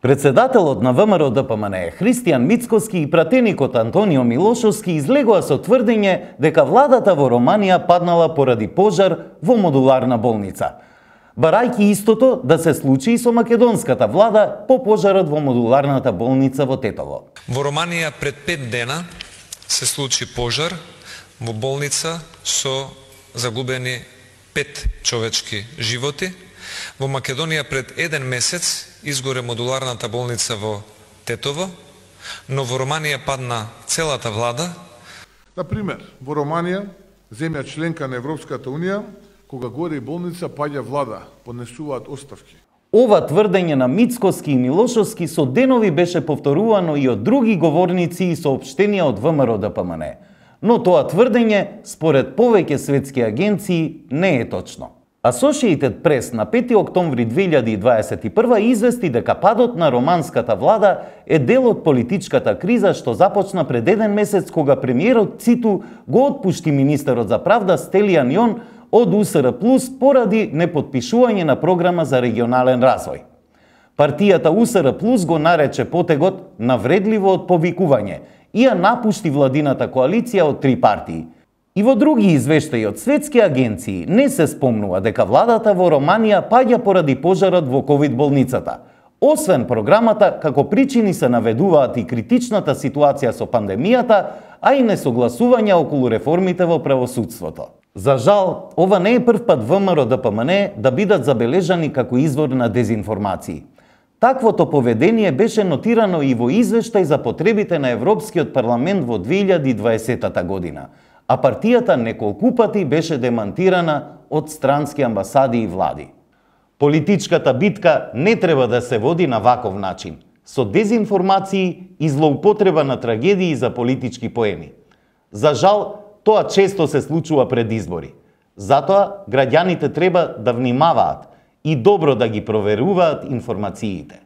Председателот на ВМРО-ДПМНЕ Христијан Мицкоски и пратеникот Антонио Милошовски излегоа со тврдење дека владата во Романија паднала поради пожар во модуларна болница, барајќи истото да се случи и со македонската влада по пожарот во модуларната болница во Тетово. Во Романија пред 5 дена се случи пожар во болница со загубени 5 човечки животи. Во Македонија пред 1 месец изгоре модуларната болница во Тетово, но во Романија падна целата влада. Например, во Романија, земја членка на Европската Унија, кога гори болница, паѓа влада, поднесуваат оставки. Ова тврдење на Мицкоски и Милошовски со денови беше повторувано и од други говорници и соопштенија од ВМРО-ДПМНЕ. Но тоа тврдење, според повеќе светски агенции, не е точно. Associated Press на 5 октомври 2021 извести дека падот на романската влада е дел од политичката криза што започна пред 1 месец кога премиерот Циту го отпушти министерот за правда Стелијан Јон од УСР Плюс поради непотпишување на програма за регионален развој. Партијата УСР Плюс го нарече потегот навредливо од повикување и ја напушти владината коалиција од 3 партии. И во други извештаи од светски агенции не се спомнува дека владата во Романија паѓа поради пожарот во ковид болницата. Освен програмата, како причини се наведуваат и критичната ситуација со пандемијата, а и несогласувања околу реформите во правосудството. За жал, ова не е прв пат ВМРО-ДПМНЕ да бидат забележани како извор на дезинформации. Таквото поведение беше нотирано и во извештај за потребите на Европскиот парламент во 2020 година, а партијата неколку пати беше демантирана од странски амбасади и влади. Политичката битка не треба да се води на ваков начин, со дезинформации и злоупотреба на трагедии за политички поени. За жал, тоа често се случува пред избори. Затоа, граѓаните треба да внимаваат и добро да ги проверуваат информациите.